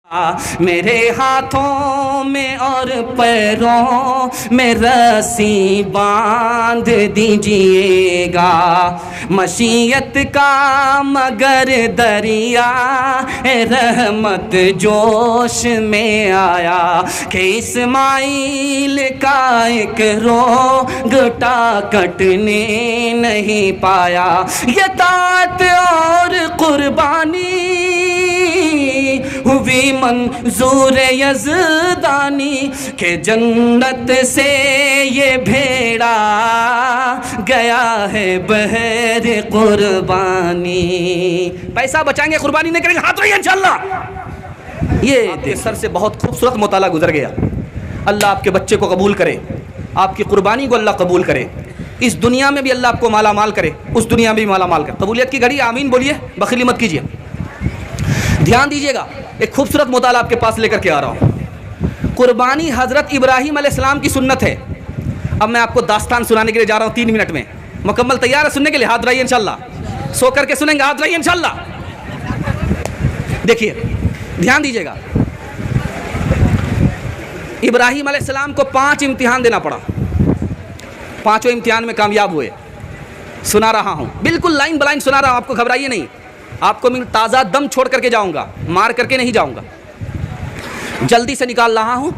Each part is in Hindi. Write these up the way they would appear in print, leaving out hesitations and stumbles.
मेरे हाथों में और पैरों में रस्सी बांध दीजिएगा, मशीयत का मगर दरिया रहमत जोश में आया कि इस्माइल का एक रोंगटा कटने नहीं पाया। ये तात और कुर्बानी हुई मंजूर यज़दानी के जन्नत से ये भेड़ा गया है बहर कुर्बानी। पैसा बचाएंगे, कुर्बानी नहीं करेंगे, हाथ रहिए इंशाअल्लाह। ये सर से बहुत खूबसूरत मुताला गुजर गया। अल्लाह आपके बच्चे को कबूल करे, आपकी कुर्बानी को अल्लाह कबूल करे। इस दुनिया में भी अल्लाह आपको माला माल करे, उस दुनिया में भी माला माल करे। कबूलियत की घड़ी, आमीन बोलिए, बखीली मत कीजिए। ध्यान दीजिएगा, एक खूबसूरत मुताला आपके पास लेकर के आ रहा हूँ। कुर्बानी हज़रत इब्राहीम अलैहिस्सलाम की सुन्नत है। अब मैं आपको दास्तान सुनाने के लिए जा रहा हूँ 3 मिनट में। मुकम्मल तैयार है सुनने के लिए? हाथ रहिए इंशाअल्लाह। सो करके सुनेंगे, हाथ रहिए इंशाअल्लाह। देखिए, ध्यान दीजिएगा। इब्राहीम अलैहिस्सलाम को 5 इम्तिहान देना पड़ा, 5वें इम्तिहान में कामयाब हुए। सुना रहा हूँ, बिल्कुल लाइन बाइन सुना रहा हूँ, आपको घबराइए नहीं। आपको मैं ताज़ा दम छोड़ करके जाऊंगा, मार करके नहीं जाऊंगा, जल्दी से निकाल रहा हूं।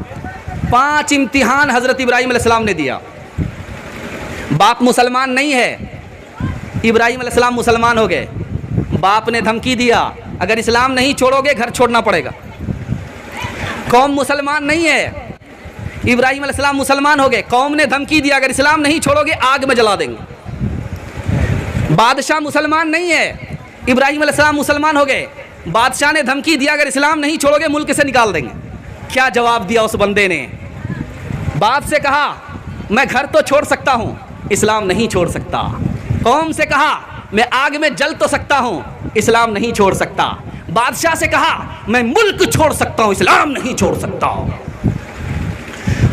5 इम्तिहान हज़रत इब्राहीम अलैहिस्सलाम ने दिया। बाप मुसलमान नहीं है, इब्राहीम अलैहिस्सलाम मुसलमान हो गए। बाप ने धमकी दिया, अगर इस्लाम नहीं छोड़ोगे घर छोड़ना पड़ेगा। कौम मुसलमान नहीं है, इब्राहीम अलैहिस्सलाम मुसलमान हो गए। कौम ने धमकी दिया, अगर इस्लाम नहीं छोड़ोगे आग में जला देंगे। बादशाह मुसलमान नहीं है, इब्राहीम अलैहिस्सलाम मुसलमान हो गए। बादशाह ने धमकी दिया, अगर इस्लाम नहीं छोड़ोगे मुल्क से निकाल देंगे। क्या जवाब दिया उस बंदे ने? बाप से कहा मैं घर तो छोड़ सकता हूँ, इस्लाम नहीं छोड़ सकता। कौम से कहा मैं आग में जल तो सकता हूँ, इस्लाम नहीं छोड़ सकता। बादशाह से कहा मैं मुल्क छोड़ सकता हूँ, इस्लाम नहीं छोड़ सकता।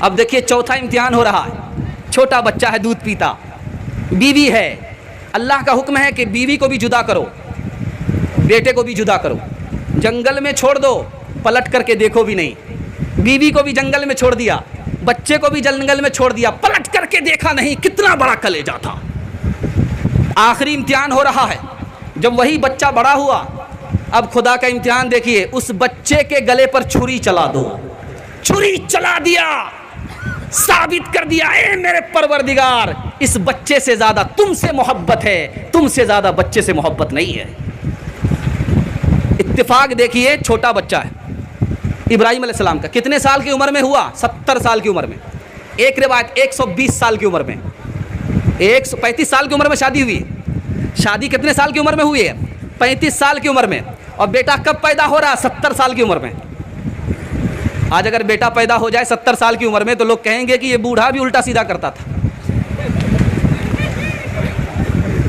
अब देखिए, चौथा इम्तिहान हो रहा है। छोटा बच्चा है, दूध पीता, बीवी है। अल्लाह का हुक्म है कि बीवी को भी जुदा करो, बेटे को भी जुदा करो, जंगल में छोड़ दो, पलट करके देखो भी नहीं। बीवी को भी जंगल में छोड़ दिया, बच्चे को भी जंगल में छोड़ दिया, पलट करके देखा नहीं। कितना बड़ा कलेजा था। आखिरी इम्तिहान हो रहा है। जब वही बच्चा बड़ा हुआ, अब खुदा का इम्तिहान देखिए, उस बच्चे के गले पर छुरी चला दो। छुरी चला दिया, साबित कर दिया, ए मेरे परवरदिगार, इस बच्चे से ज्यादा तुमसे मोहब्बत है, तुमसे ज्यादा बच्चे से मोहब्बत नहीं है। इत्तेफाक देखिए, छोटा बच्चा है इब्राहीम अलैहिस्सलाम का। कितने साल की उम्र में हुआ? 70 साल की उम्र में। एक रिवायत 120 साल की उम्र में, 135 साल की उम्र में शादी हुई। शादी कितने साल की उम्र में हुई है? 35 साल की उम्र में। और बेटा कब पैदा हो रहा? 70 साल की उम्र में। आज अगर बेटा पैदा हो जाए 70 साल की उम्र में, तो लोग कहेंगे कि ये बूढ़ा भी उल्टा सीधा करता था।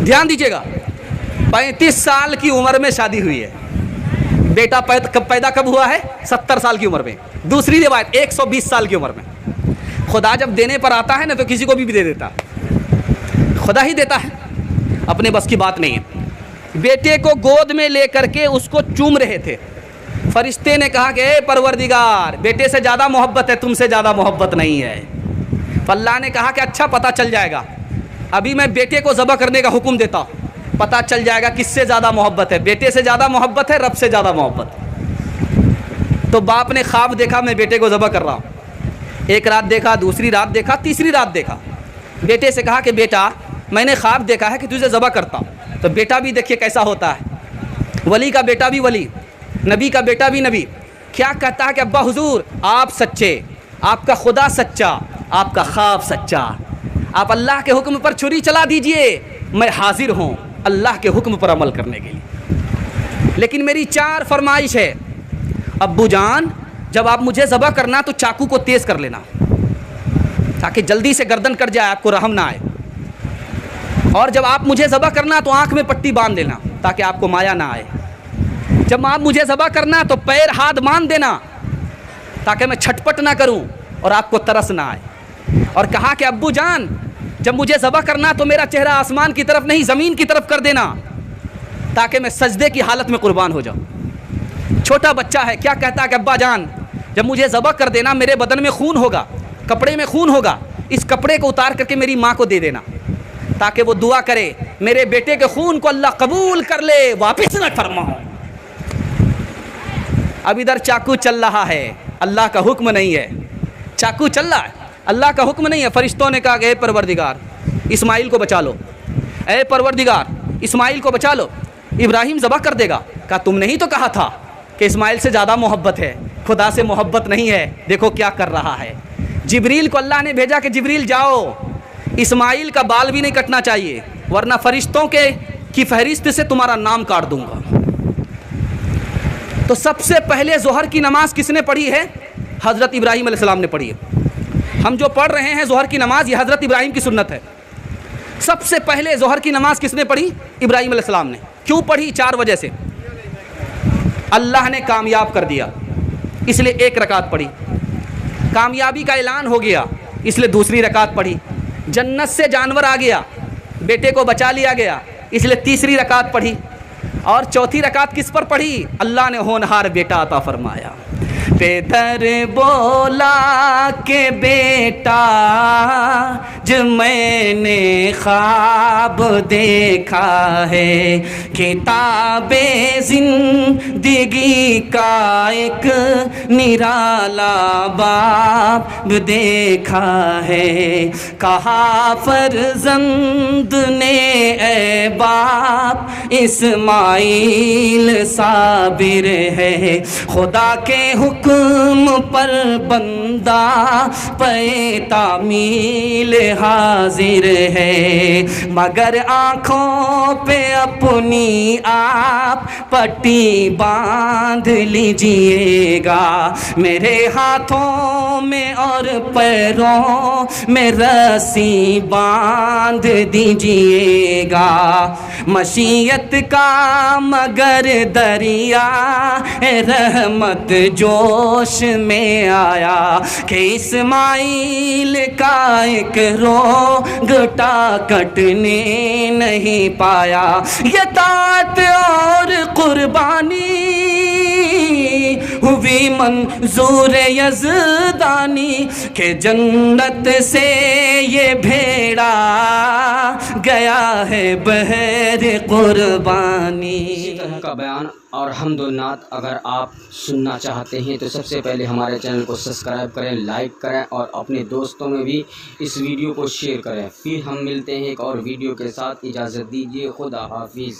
ध्यान दीजिएगा, 35 साल की उम्र में शादी हुई है। बेटा पैदा कब हुआ है? 70 साल की उम्र में। दूसरी रिवायत 120 साल की उम्र में। खुदा जब देने पर आता है ना, तो किसी को भी दे देता, खुदा ही देता है, अपने बस की बात नहीं है। बेटे को गोद में लेकर के उसको चूम रहे थे। फरिश्ते ने कहा कि ए परवरदिगार, बेटे से ज़्यादा मोहब्बत है, तुमसे ज़्यादा मोहब्बत नहीं है। अल्लाह ने कहा कि अच्छा, पता चल जाएगा, अभी मैं बेटे को ज़बह करने का हुक्म देता हूँ, पता चल जाएगा किससे ज़्यादा मोहब्बत है। बेटे से ज़्यादा मोहब्बत है, रब से ज़्यादा मोहब्बत। तो बाप ने ख्वाब देखा, मैं बेटे को ज़बह कर रहा हूँ। एक रात देखा, दूसरी रात देखा, तीसरी रात देखा। बेटे से कहा कि बेटा, मैंने ख्वाब देखा है कि तुझे ज़बह करता हूँ। तो बेटा भी देखिए कैसा होता है, वली का बेटा भी वली, नबी का बेटा भी नबी। क्या कहता है कि अब्बा हुजूर, आप सच्चे, आपका खुदा सच्चा, आपका ख्वाब सच्चा, आप अल्लाह के हुक्म पर छुरी चला दीजिए, मैं हाजिर हूँ अल्लाह के हुक्म पर अमल करने के लिए। लेकिन मेरी 4 फरमाइश है। अब्बू जान, जब आप मुझे ज़बह करना तो चाकू को तेज़ कर लेना, ताकि जल्दी से गर्दन कट जाए, आपको रहम ना आए। और जब आप मुझे ज़बह करना तो आँख में पट्टी बांध लेना, ताकि आपको माया ना आए। जब आप मुझे ज़बह करना तो पैर हाथ बांध देना, ताकि मैं छटपट ना करूं और आपको तरस ना आए। और कहा कि अब्बू जान, जब मुझे ज़बह करना तो मेरा चेहरा आसमान की तरफ नहीं, ज़मीन की तरफ कर देना, ताकि मैं सजदे की हालत में कुर्बान हो जाऊं। छोटा बच्चा है, क्या कहता है कि अब्बा जान जब मुझे ज़बह कर देना, मेरे बदन में खून होगा, कपड़े में खून होगा, इस कपड़े को उतार करके मेरी माँ को दे देना, ताकि वो दुआ करे मेरे बेटे के खून को अल्लाह कबूल कर ले, वापस न फरमाओ। अब इधर चाकू चल रहा है, अल्लाह का हुक्म नहीं है, चाकू चल रहा है, अल्लाह का हुक्म नहीं है। फरिश्तों ने कहा कि ए परवरदिगार इस्माइल को बचा लो, ए परवरदिगार इस्माइल को बचा लो, इब्राहिम ज़बह कर देगा। कहा तुमने ही तो कहा था कि इस्माइल से ज़्यादा मोहब्बत है, खुदा से मोहब्बत नहीं है। देखो क्या कर रहा है। जिब्रील को अल्लाह ने भेजा कि जिब्रील जाओ, इस्माइल का बाल भी नहीं कटना चाहिए, वरना फरिश्तों की फहरिस्त से तुम्हारा नाम काट दूंगा। तो सबसे पहले ज़ोहर की नमाज किसने पढ़ी है? हज़रत इब्राहीम अलैहिस्सलाम ने पढ़ी है। हम जो पढ़ रहे हैं ज़ोहर की नमाज, ये हज़रत इब्राहीम की सुन्नत है। सबसे पहले ज़ोहर की नमाज किसने पढ़ी? इब्राहीम अलैहिस्सलाम ने। क्यों पढ़ी? 4 वजह से। अल्लाह ने कामयाब कर दिया, इसलिए 1 रकात पढ़ी। कामयाबी का ऐलान हो गया, इसलिए 2री रकात पढ़ी। जन्नत से जानवर आ गया, बेटे को बचा लिया गया, इसलिए 3री रकात पढ़ी। और 4थी रकात किस पर पढ़ी? अल्लाह ने होनहार बेटा अता फरमाया। पेदर बोला के बेटा जो मैंने ख्वाब देखा है, किताबे जिंदगी का एक निराला बाब देखा है। कहा फर्जंद ने ए बाप इस्माइल साबिर है, खुदा के हुक्म पर बंदा पे तामील हाजिर है। मगर आँखों पे अपनी आप पट्टी बांध लीजिएगा, मेरे हाथों में और पैरों में रस्सी बांध दीजिएगा। मशीयत का मगर दरिया रहमत जोश में आया कि इस्माइल का एक रोंगटा कटने नहीं पाया। ये तात और कुर्बानी हुई मंजूर यज़दानी के जन्नत से ये भेड़ा गया है बहर कुर्बानी। इसी तरह का बयान और हम्दुन्नात अगर आप सुनना चाहते हैं तो सबसे पहले हमारे चैनल को सब्सक्राइब करें, लाइक करें और अपने दोस्तों में भी इस वीडियो को शेयर करें। फिर हम मिलते हैं एक और वीडियो के साथ। इजाज़त दीजिए, खुदा हाफिज़।